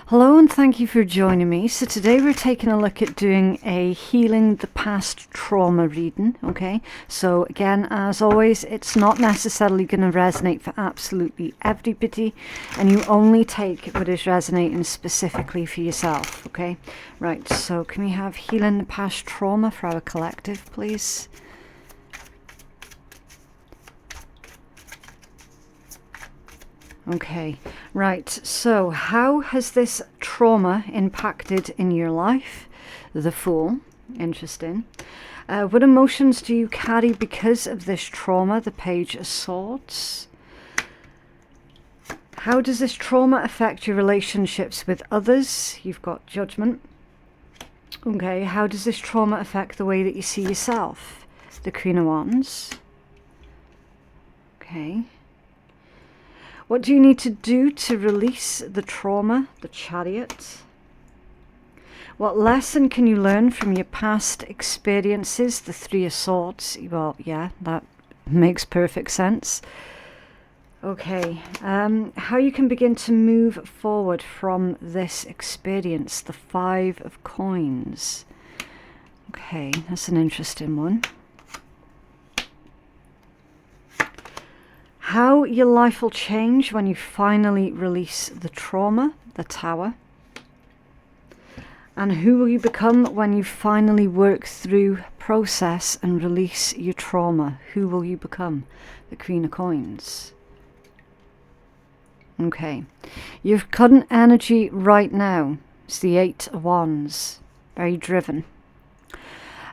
Hello and thank you for joining me. So today we're taking a look at doing a healing the past trauma reading, okay? So again, as always, it's not necessarily going to resonate for absolutely everybody, and you only take what is resonating specifically for yourself, okay? Right, so can we have healing the past trauma for our collective, please? Okay, right, so how has this trauma impacted in your life? The Fool, interesting. What emotions do you carry because of this trauma? The Page of Swords. How does this trauma affect your relationships with others? You've got Judgment. Okay, how does this trauma affect the way that you see yourself? The Queen of Wands. Okay. What do you need to do to release the trauma? The Chariot. What lesson can you learn from your past experiences? The Three of Swords. Well, yeah, that makes perfect sense. Okay, how you can begin to move forward from this experience? The Five of Coins. Okay, that's an interesting one. How your life will change when you finally release the trauma, the Tower. And who will you become when you finally work through, process and release your trauma? Who will you become? The Queen of Coins. Okay, your current energy right now is the Eight of Wands. Very driven.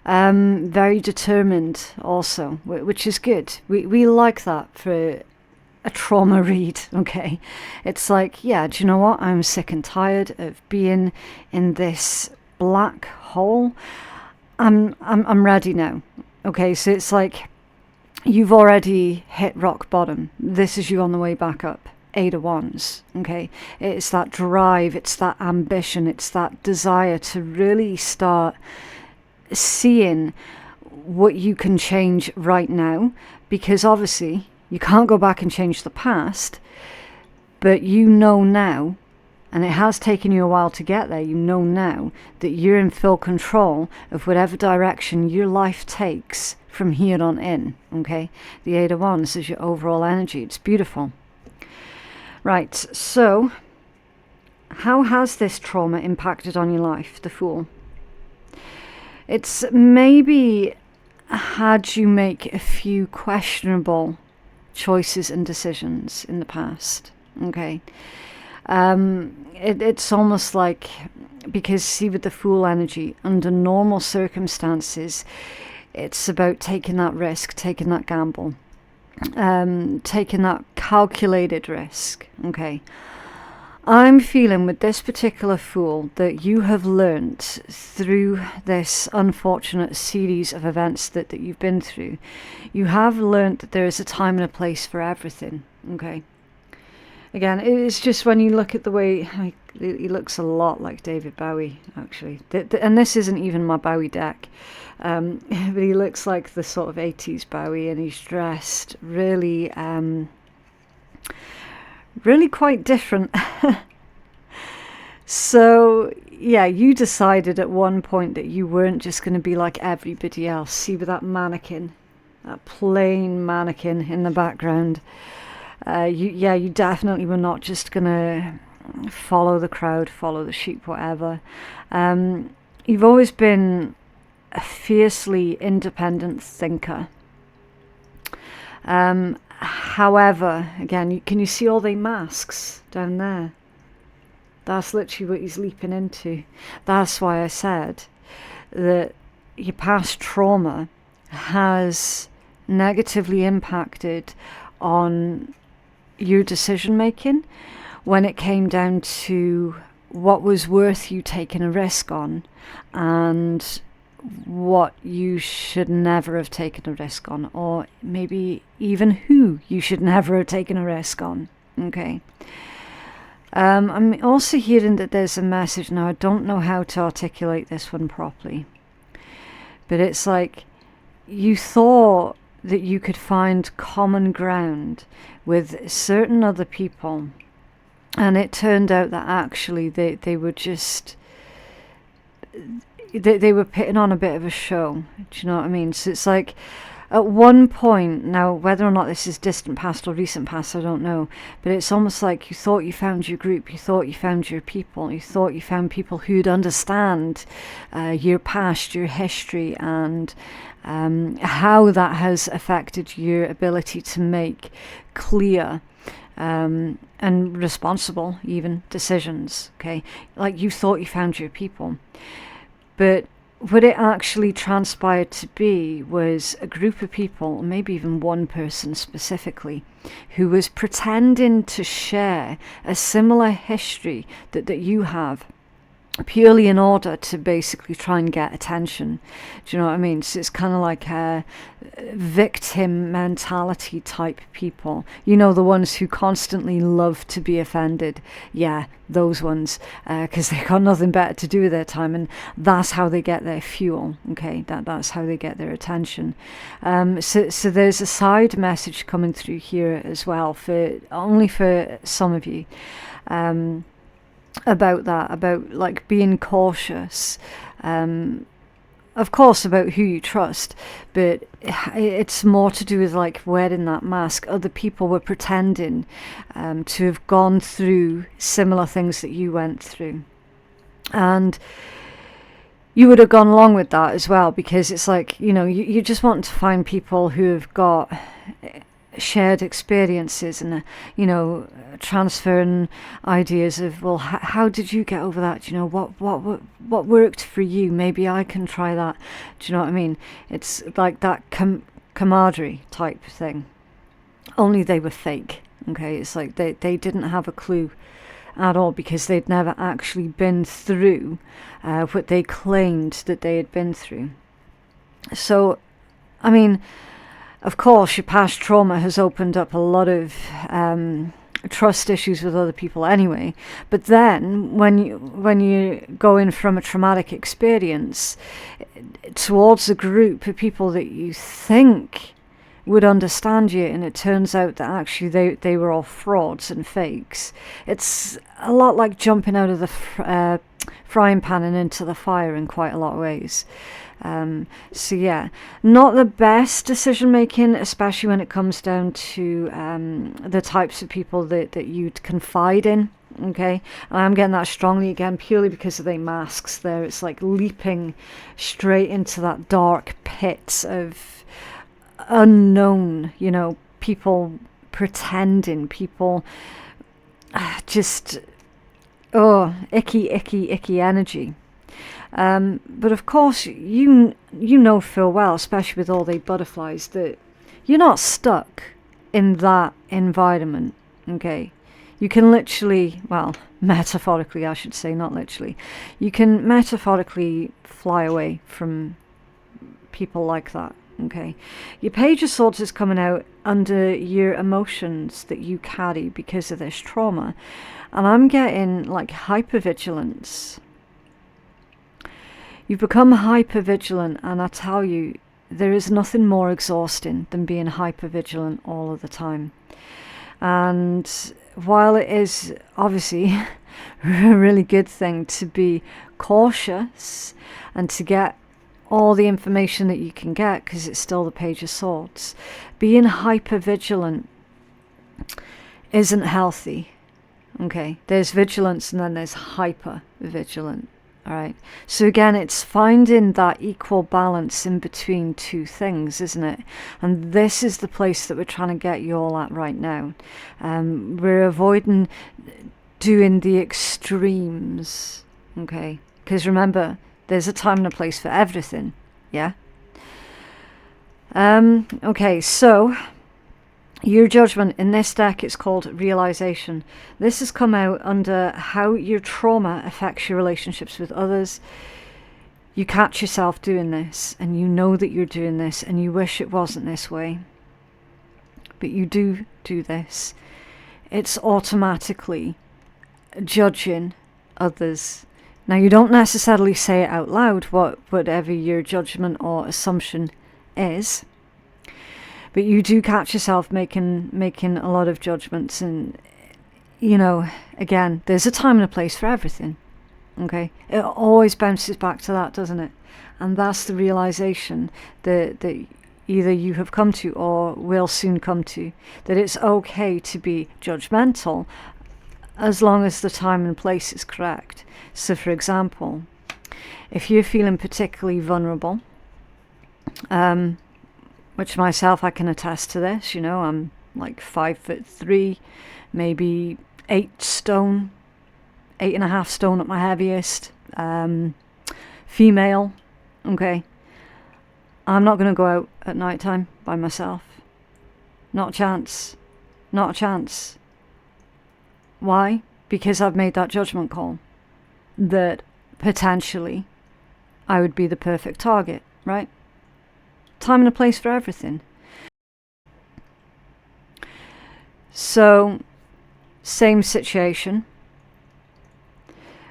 Very determined also, which is good. We like that for a trauma read, okay? It's like, yeah, do you know what? I'm sick and tired of being in this black hole. I'm ready now. Okay, so it's like you've already hit rock bottom. This is you on the way back up. Eight of Wands, okay? It's that drive, it's that ambition, it's that desire to really start seeing what you can change right now, because obviously you can't go back and change the past, but you know now, and it has taken you a while to get there, you know now that you're in full control of whatever direction your life takes from here on in, okay? The Eight of Wands is your overall energy. It's beautiful. Right, so how has this trauma impacted on your life? The Fool. It's maybe had you make a few questionable choices and decisions in the past, okay? It's almost like, because see, with the Fool energy, under normal circumstances, it's about taking that risk, taking that gamble, taking that calculated risk, okay? I'm feeling with this particular Fool that you have learnt through this unfortunate series of events that you've been through. You have learnt that there is a time and a place for everything, okay? Again, it's just when you look at the way, he looks a lot like David Bowie, actually. And this isn't even my Bowie deck. But he looks like the sort of 80s Bowie, and he's dressed really... really quite different. So yeah, you decided at one point that you weren't just going to be like everybody else. See, with that mannequin, that plain mannequin in the background, you definitely were not just going to follow the crowd, follow the sheep, whatever. You've always been a fiercely independent thinker. However, again, can you see all the masks down there? That's literally what he's leaping into. That's why I said that your past trauma has negatively impacted on your decision making when it came down to what was worth you taking a risk on and what you should never have taken a risk on, or maybe even who you should never have taken a risk on, okay? I'm also hearing that there's a message. Now, I don't know how to articulate this one properly, but it's like you thought that you could find common ground with certain other people And it turned out that actually they were just, they were putting on a bit of a show. Do you know what I mean? So it's like, at one point, now whether or not this is distant past or recent past, I don't know, but it's almost like you thought you found your group, you thought you found your people, you thought you found people who'd understand your past, your history, and how that has affected your ability to make clear and responsible even decisions. Okay, like you thought you found your people, but what it actually transpired to be was a group of people, maybe even one person specifically, who was pretending to share a similar history that you have, purely in order to basically try and get attention. Do you know what I mean? So it's kind of like a victim mentality type people. You know, the ones who constantly love to be offended. Yeah, those ones, because they've got nothing better to do with their time, and that's how they get their fuel. Okay, that's how they get their attention. So there's a side message coming through here as well, for only for some of you. About that, about like being cautious, of course, about who you trust, but it's more to do with like wearing that mask. Other people were pretending to have gone through similar things that you went through, and you would have gone along with that as well, because it's like, you know, you just want to find people who have got shared experiences and you know, transferring ideas of, well, how did you get over that? You know, what worked for you? Maybe I can try that. Do you know what I mean? It's like that camaraderie type thing, only they were fake. Okay, it's like they didn't have a clue at all, because they'd never actually been through what they claimed that they had been through. So I mean, of course, your past trauma has opened up a lot of trust issues with other people anyway. But then, when you go in from a traumatic experience towards a group of people that you think would understand you, and it turns out that actually they were all frauds and fakes, it's a lot like jumping out of the frying pan and into the fire in quite a lot of ways. So yeah, not the best decision making, especially when it comes down to the types of people that you'd confide in. Okay, and I'm getting that strongly again purely because of the masks there. It's like leaping straight into that dark pit of unknown, you know, people pretending, people just icky energy. But of course, you know full well, especially with all the butterflies, that you're not stuck in that environment. Okay, you can literally, well, metaphorically, I should say, not literally, you can metaphorically fly away from people like that. Okay, your Page of Swords is coming out under your emotions that you carry because of this trauma, and I'm getting like hypervigilance. You've become hypervigilant, and I tell you, there is nothing more exhausting than being hypervigilant all of the time. And while it is obviously a really good thing to be cautious and to get all the information that you can get, because it's still the Page of Swords, being hypervigilant isn't healthy. Okay, there's vigilance and then there's hypervigilant. All right, so again, it's finding that equal balance in between two things, isn't it? And this is the place that we're trying to get you all at right now. We're avoiding doing the extremes, okay? Because remember, there's a time and a place for everything, yeah? Okay, so your judgment in this deck, it's called Realization. This has come out under how your trauma affects your relationships with others. You catch yourself doing this, and you know that you're doing this, and you wish it wasn't this way. But you do this. It's automatically judging others. Now, you don't necessarily say it out loud, whatever your judgment or assumption is. But you do catch yourself making a lot of judgments, and you know, again, there's a time and a place for everything. Okay, it always bounces back to that, doesn't it? And that's the realization that either you have come to or will soon come to, that it's okay to be judgmental as long as the time and place is correct. So for example, if you're feeling particularly vulnerable, which myself, I can attest to this, you know, I'm like 5'3", maybe 8 stone, 8.5 stone at my heaviest, female. Okay, I'm not going to go out at night time by myself. Not a chance. Not a chance. Why? Because I've made that judgment call that potentially I would be the perfect target, right? Time and a place for everything. So, same situation.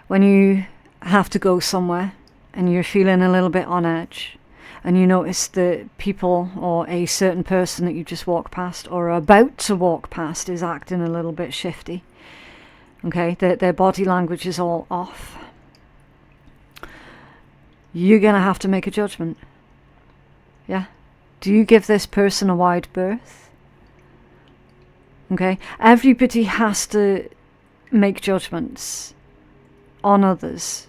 When you have to go somewhere and you're feeling a little bit on edge, and you notice that people or a certain person that you just walk past or are about to walk past is acting a little bit shifty, okay, their body language is all off, you're going to have to make a judgment. Yeah? Do you give this person a wide berth? Okay? Everybody has to make judgments on others.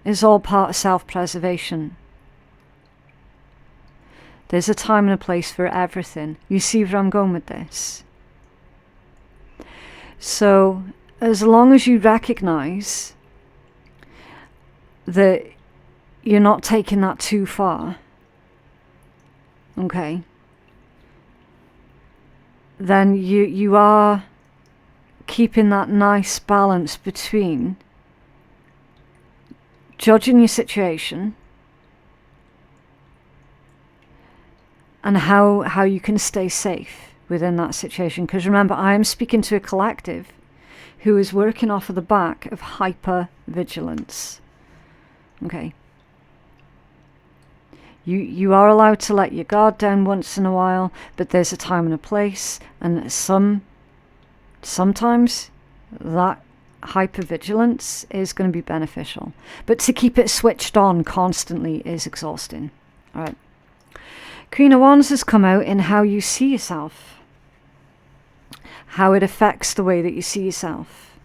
It's all part of self-preservation. There's a time and a place for everything. You see where I'm going with this? So, as long as you recognize that you're not taking that too far, okay, then you are keeping that nice balance between judging your situation and how you can stay safe within that situation. Because remember, I am speaking to a collective who is working off of the back of hyper-vigilance. Okay. You are allowed to let your guard down once in a while, but there's a time and a place, and sometimes that hypervigilance is going to be beneficial. But to keep it switched on constantly is exhausting. All right. Queen of Wands has come out in how you see yourself, how it affects the way that you see yourself.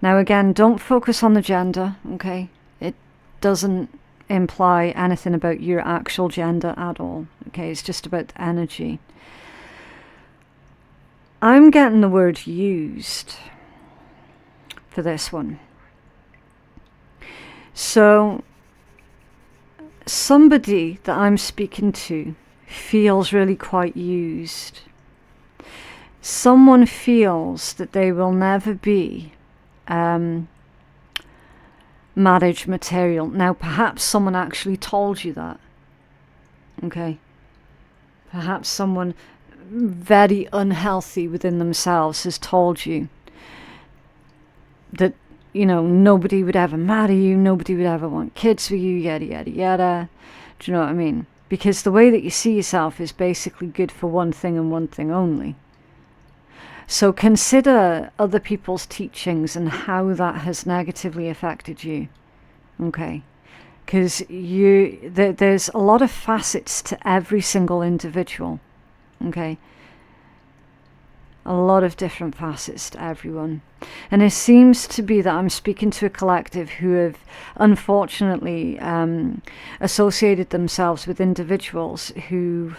Now again, don't focus on the gender, okay? It doesn't imply anything about your actual gender at all, okay? It's just about the energy. I'm getting the word used for this one. So somebody that I'm speaking to feels really quite used. Someone feels that they will never be marriage material. Now, perhaps someone actually told you that. Okay. Perhaps someone very unhealthy within themselves has told you that, you know, nobody would ever marry you, nobody would ever want kids with you, yada, yada, yada. Do you know what I mean? Because the way that you see yourself is basically good for one thing and one thing only. So consider other people's teachings and how that has negatively affected you. Okay. Because there's a lot of facets to every single individual. Okay. A lot of different facets to everyone. And it seems to be that I'm speaking to a collective who have unfortunately associated themselves with individuals who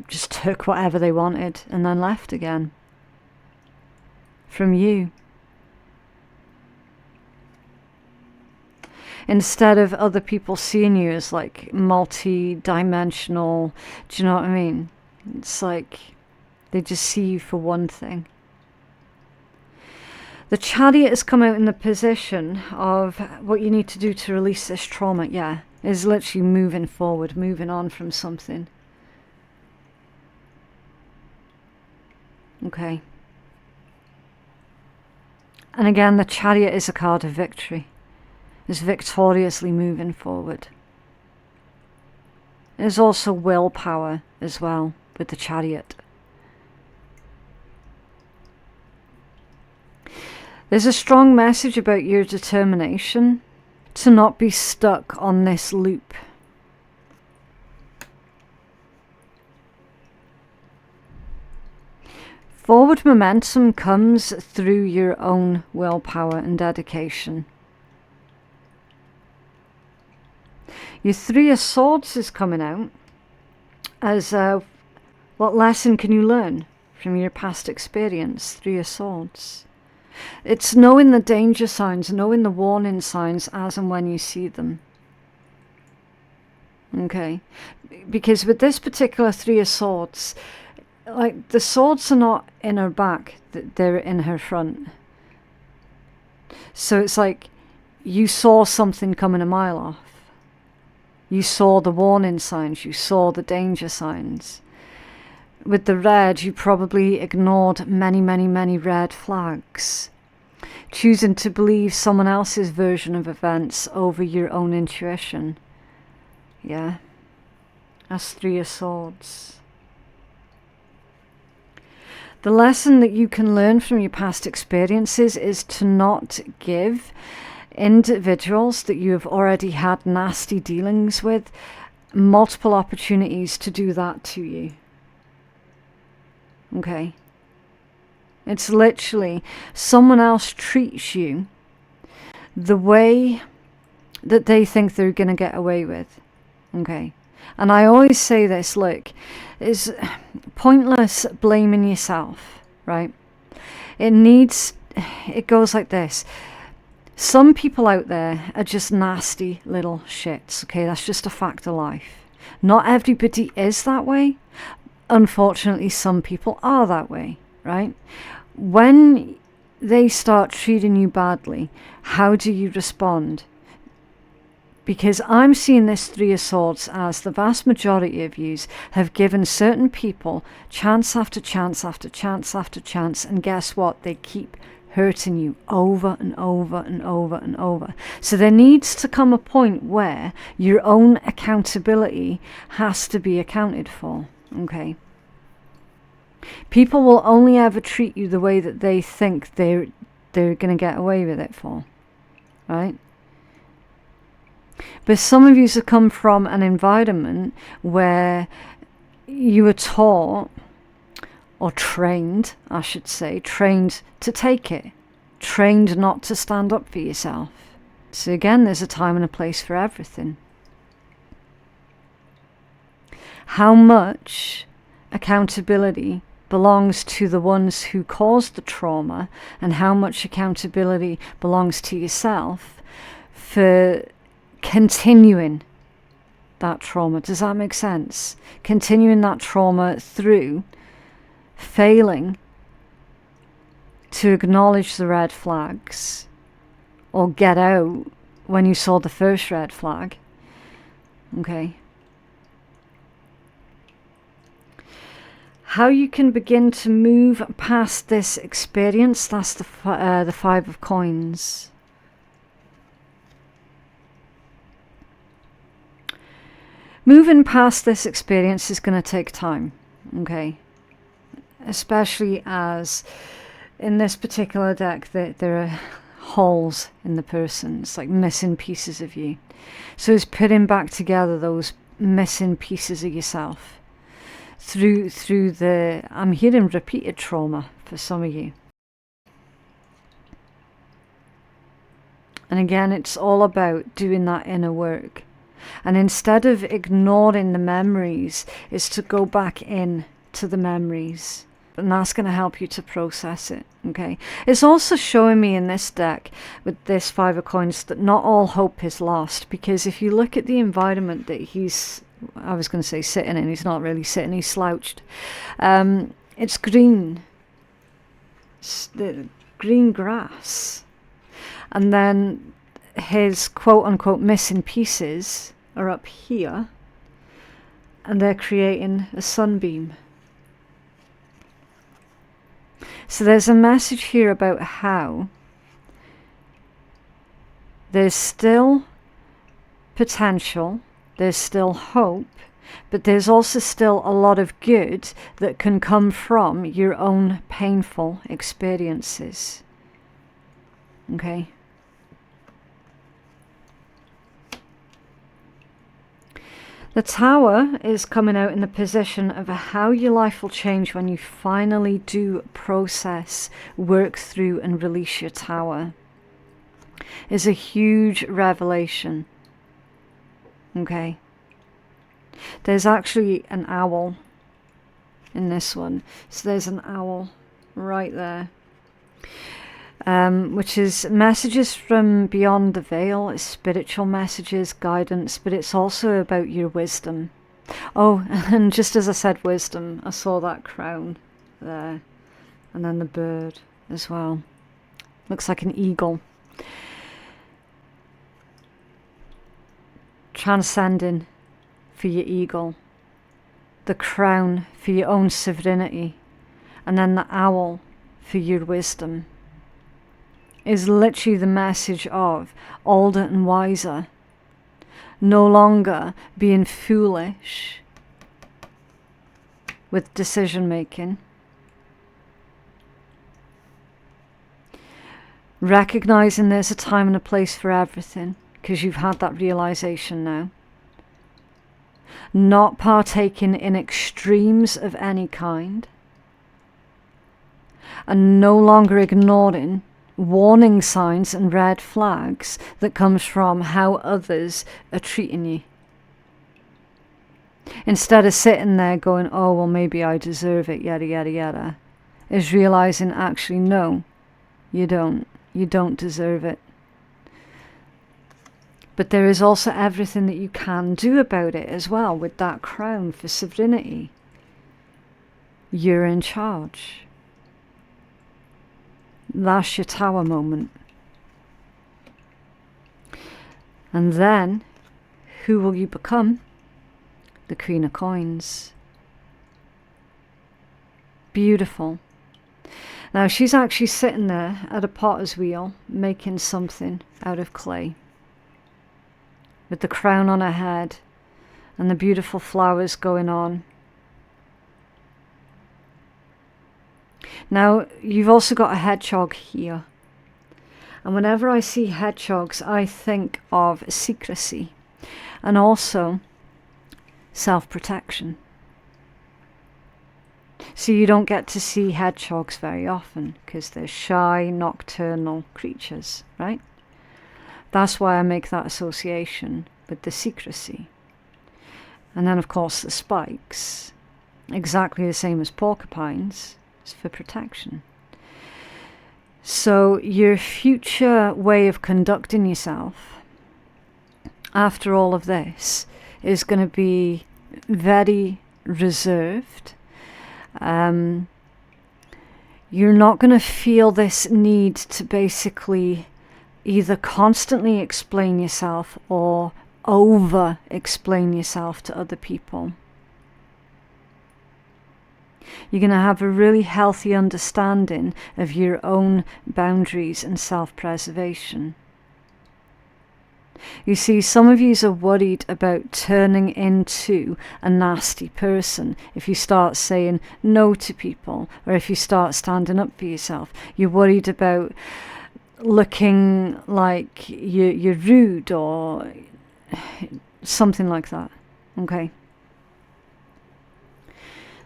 just took whatever they wanted and then left again from you. Instead of other people seeing you as like multi-dimensional, do you know what I mean? It's like they just see you for one thing. The Chariot has come out in the position of what you need to do to release this trauma, yeah, is literally moving forward, moving on from something. Okay. And again, the Chariot is a card of victory. It's victoriously moving forward. There's also willpower as well with the Chariot. There's a strong message about your determination to not be stuck on this loop. Forward momentum comes through your own willpower and dedication. Your Three of Swords is coming out as what lesson can you learn from your past experience? Three of Swords. It's knowing the danger signs, knowing the warning signs as and when you see them. Okay, because with this particular Three of Swords, like the swords are not in her back, they're in her front. So it's like you saw something coming a mile off. You saw the warning signs, you saw the danger signs. With the red, you probably ignored many, many, many red flags, choosing to believe someone else's version of events over your own intuition. Yeah, that's Three of Swords. The lesson that you can learn from your past experiences is to not give individuals that you have already had nasty dealings with multiple opportunities to do that to you. Okay? It's literally someone else treats you the way that they think they're going to get away with. Okay? And I always say this, look, it's pointless blaming yourself, right? It goes like this. Some people out there are just nasty little shits, okay? That's just a fact of life. Not everybody is that way. Unfortunately, some people are that way, right? When they start treating you badly, how do you respond? Because I'm seeing this Three of Swords as the vast majority of yous have given certain people chance after chance after chance after chance, and guess what? They keep hurting you over and over and over and over. So there needs to come a point where your own accountability has to be accounted for, okay? People will only ever treat you the way that they think they're going to get away with it for, right? But some of you have come from an environment where you were taught, or trained, I should say, trained to take it, trained not to stand up for yourself. So again, there's a time and a place for everything. How much accountability belongs to the ones who caused the trauma, and how much accountability belongs to yourself for continuing that trauma? Does that make sense? Continuing that trauma through failing to acknowledge the red flags or get out when you saw the first red flag. Okay. How you can begin to move past this experience, that's the Five of Coins. Moving past this experience is going to take time, okay? Especially as in this particular deck there are holes in the person. It's like missing pieces of you. So it's putting back together those missing pieces of yourself through the, I'm hearing repeated trauma for some of you. And again, it's all about doing that inner work. And instead of ignoring the memories, is to go back in to the memories. And that's going to help you to process it, okay? It's also showing me in this deck, with this Five of Coins, that not all hope is lost. Because if you look at the environment that he's, I was going to say sitting in, he's not really sitting, he's slouched. It's green. It's the green grass. And then his quote-unquote missing pieces are up here. And they're creating a sunbeam. So there's a message here about how there's still potential, there's still hope, but there's also still a lot of good that can come from your own painful experiences. Okay. The Tower is coming out in the position of how your life will change when you finally do process, work through and release your Tower. Is a huge revelation. Okay. There's actually an owl in this one. So there's an owl right there. Which is messages from beyond the veil. It's spiritual messages, guidance, but it's also about your wisdom. Oh, and just as I said wisdom, I saw that crown there. And then the bird as well. Looks like an eagle. Transcending for your eagle. The crown for your own sovereignty. And then the owl for your wisdom. Is literally the message of older and wiser. No longer being foolish with decision making. Recognizing there's a time and a place for everything, because you've had that realization now. Not partaking in extremes of any kind. And no longer ignoring warning signs and red flags that comes from how others are treating you. Instead of sitting there going, oh, well, maybe I deserve it, yada, yada, yada, is realizing actually, no, you don't. You don't deserve it. But there is also everything that you can do about it as well with that crown for sovereignty. You're in charge. That's your Tower moment. And then, who will you become? The Queen of Coins. Beautiful. Now she's actually sitting there at a potter's wheel, making something out of clay. With the crown on her head, and the beautiful flowers going on. Now, you've also got a hedgehog here. And whenever I see hedgehogs, I think of secrecy. And also self-protection. So you don't get to see hedgehogs very often, because they're shy, nocturnal creatures, right? That's why I make that association with the secrecy. And then, of course, the spikes. Exactly the same as porcupines. For protection. So your future way of conducting yourself after all of this is going to be very reserved. You're not going to feel this need to basically either constantly explain yourself or over explain yourself to other people. You're going to have a really healthy understanding of your own boundaries and self-preservation. You see, some of you are worried about turning into a nasty person if you start saying no to people, or if you start standing up for yourself. You're worried about looking like you're rude or something like that. Okay?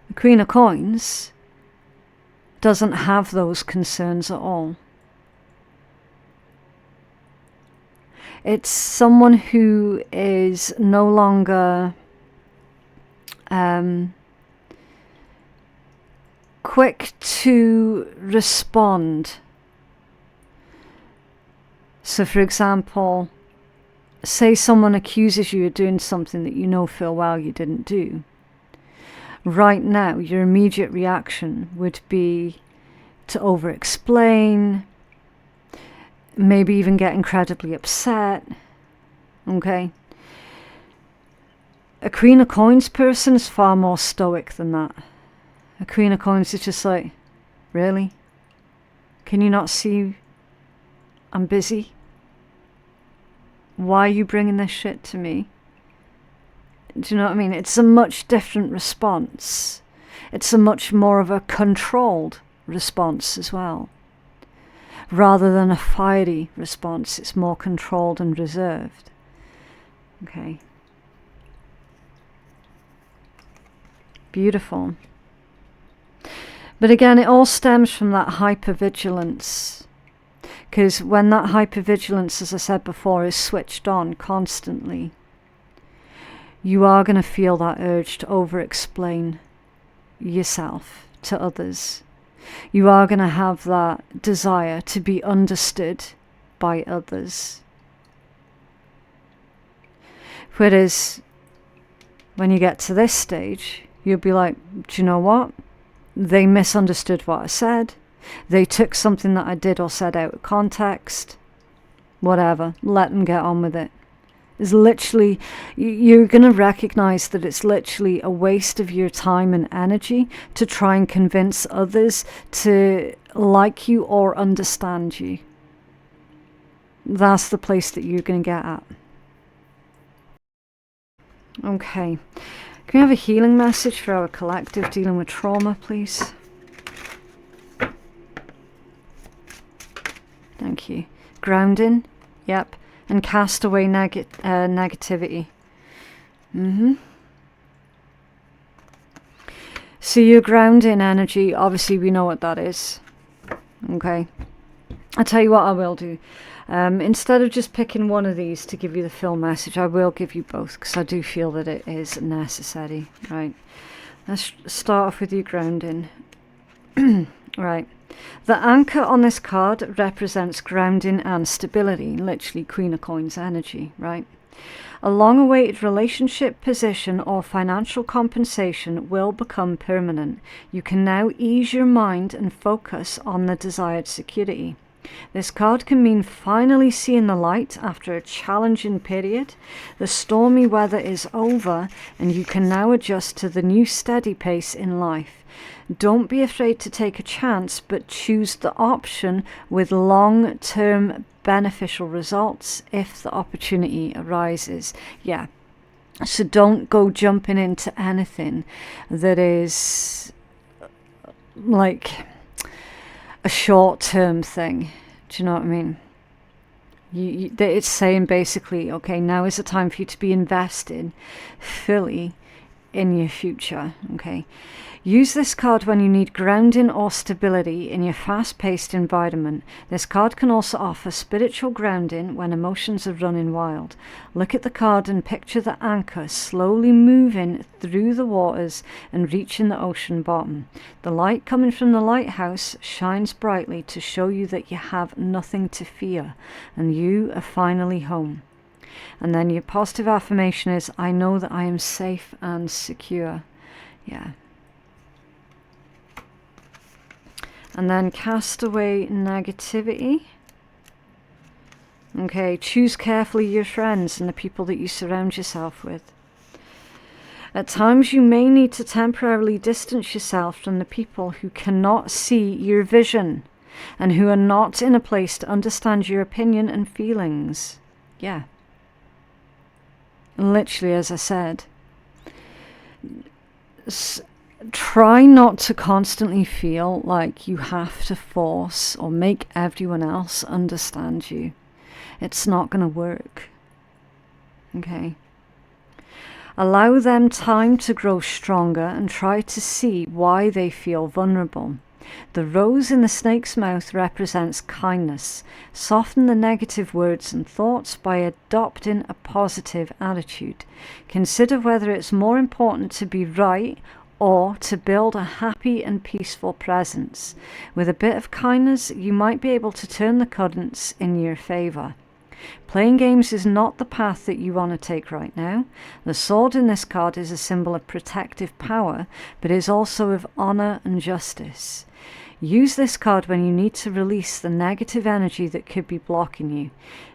The Queen of Coins doesn't have those concerns at all. It's someone who is no longer quick to respond. So, for example, say someone accuses you of doing something that you know full well you didn't do. Right now, your immediate reaction would be to over-explain, maybe even get incredibly upset. Okay? A Queen of Coins person is far more stoic than that. A Queen of Coins is just like, really? Can you not see I'm busy? Why are you bringing this shit to me? Do you know what I mean? It's a much different response. It's a much more of a controlled response as well. rather than a fiery response. It's more controlled and reserved. Okay. Beautiful. But again, it all stems from that hypervigilance. Because when that hypervigilance, as I said before, is switched on constantly, you are going to feel that urge to over-explain yourself to others. You are going to have that desire to be understood by others. Whereas when you get to this stage, you'll be like, do you know what? They misunderstood what I said. They took something that I did or said out of context. Whatever. Let them get on with it. It's literally, you're going to recognize that it's literally a waste of your time and energy to try and convince others to like you or understand you. That's the place that you're going to get at. Okay. Can we have a healing message for our collective dealing with trauma, please? Thank you. Grounding. Yep. And cast away negativity. So your grounding energy, obviously we know what that is. Okay. I'll tell you what I will do. Instead of just picking one of these to give you the full message, I will give you both, because I do feel that it is necessary. Right. Let's start off with your grounding. Right. The anchor on this card represents grounding and stability, literally Queen of Coins energy, right? A long-awaited relationship position or financial compensation will become permanent. You can now ease your mind and focus on the desired security. This card can mean finally seeing the light after a challenging period. The stormy weather is over and you can now adjust to the new steady pace in life. Don't be afraid to take a chance, but choose the option with long-term beneficial results if the opportunity arises. Yeah. So don't go jumping into anything that is like a short-term thing. Do you know what I mean? It's saying basically, okay, now is the time for you to be invested fully in your future. Okay. Use this card when you need grounding or stability in your fast-paced environment. This card can also offer spiritual grounding when emotions are running wild. Look at the card and picture the anchor slowly moving through the waters and reaching the ocean bottom. The light coming from the lighthouse shines brightly to show you that you have nothing to fear and you are finally home. And then your positive affirmation is, I know that I am safe and secure. Yeah. And then cast away negativity. Okay, choose carefully your friends and the people that you surround yourself with. At times you may need to temporarily distance yourself from the people who cannot see your vision and who are not in a place to understand your opinion and feelings. Yeah. Literally, as I said, try not to constantly feel like you have to force or make everyone else understand you. It's not going to work. Okay. Allow them time to grow stronger and try to see why they feel vulnerable. The rose in the snake's mouth represents kindness. Soften the negative words and thoughts by adopting a positive attitude. Consider whether it's more important to be right or to build a happy and peaceful presence. With a bit of kindness, you might be able to turn the currents in your favor. Playing games is not the path that you want to take right now. The sword in this card is a symbol of protective power, but is also of honor and justice. Use this card when you need to release the negative energy that could be blocking you.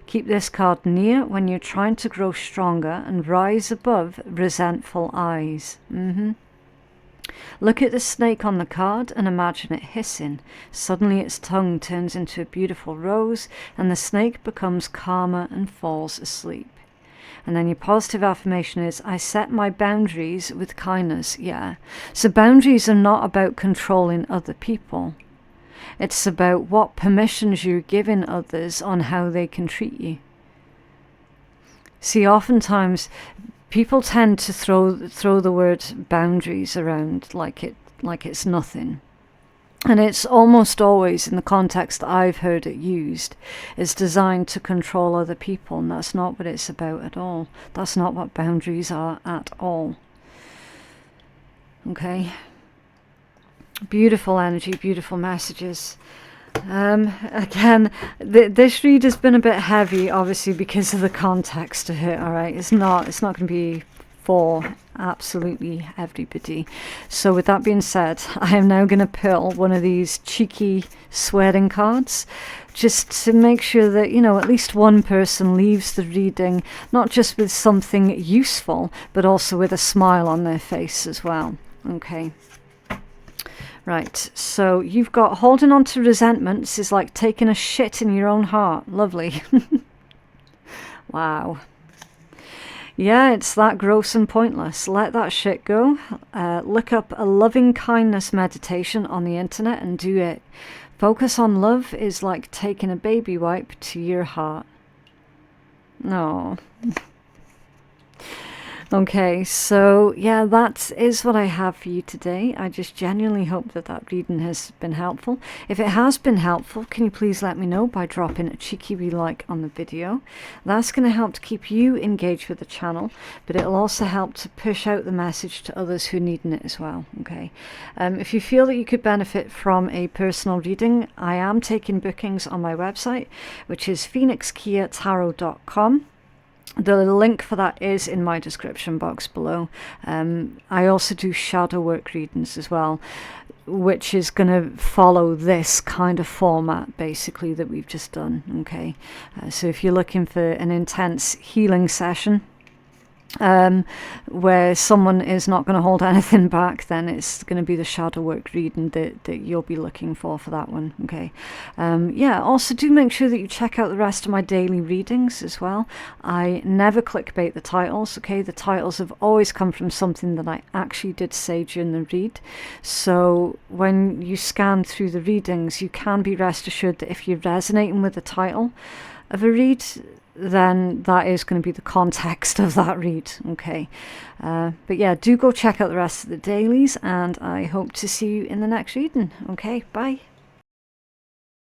Keep this card near when you're trying to grow stronger and rise above resentful eyes. Look at the snake on the card and imagine it hissing. Suddenly its tongue turns into a beautiful rose and the snake becomes calmer and falls asleep. And then your positive affirmation is, I set my boundaries with kindness. Yeah. So boundaries are not about controlling other people. It's about what permissions you're giving others on how they can treat you. See, oftentimes people tend to throw the word boundaries around like it's nothing. And it's almost always, in the context that I've heard it used, is designed to control other people, and that's not what it's about at all. That's not what boundaries are at all. Okay? Beautiful energy, beautiful messages. Again, this read has been a bit heavy, obviously, because of the context of it, alright? It's not going to be for absolutely everybody. So with that being said, I am now going to pull one of these cheeky swearing cards, just to make sure that, you know, at least one person leaves the reading not just with something useful, but also with a smile on their face as well. Okay. Right, so you've got holding on to resentments is like taking a shit in your own heart. Lovely. Wow. Yeah, it's that gross and pointless. Let that shit go. Look up a loving kindness meditation on the internet and do it. Focus on love is like taking a baby wipe to your heart. No. Okay, so yeah, that is what I have for you today. I just genuinely hope that that reading has been helpful. If it has been helpful, can you please let me know by dropping a cheeky wee like on the video. That's going to help to keep you engaged with the channel, but it'll also help to push out the message to others who are needing it as well. Okay, if you feel that you could benefit from a personal reading, I am taking bookings on my website, which is phoenixkeiatarot.com. The link for that is in my description box below. I also do shadow work readings as well, which is going to follow this kind of format basically that we've just done. Okay, so if you're looking for an intense healing session, where someone is not going to hold anything back, then it's going to be the shadow work reading that you'll be looking for that one. Okay, yeah, also do make sure that you check out the rest of my daily readings as well. I never clickbait the titles. Okay, the titles have always come from something that I actually did say during the read. So when you scan through the readings, you can be rest assured that if you're resonating with the title of a read, then that is going to be the context of that read. Okay, but yeah, do go check out the rest of the dailies, and I hope to see you in the next reading. Okay, bye.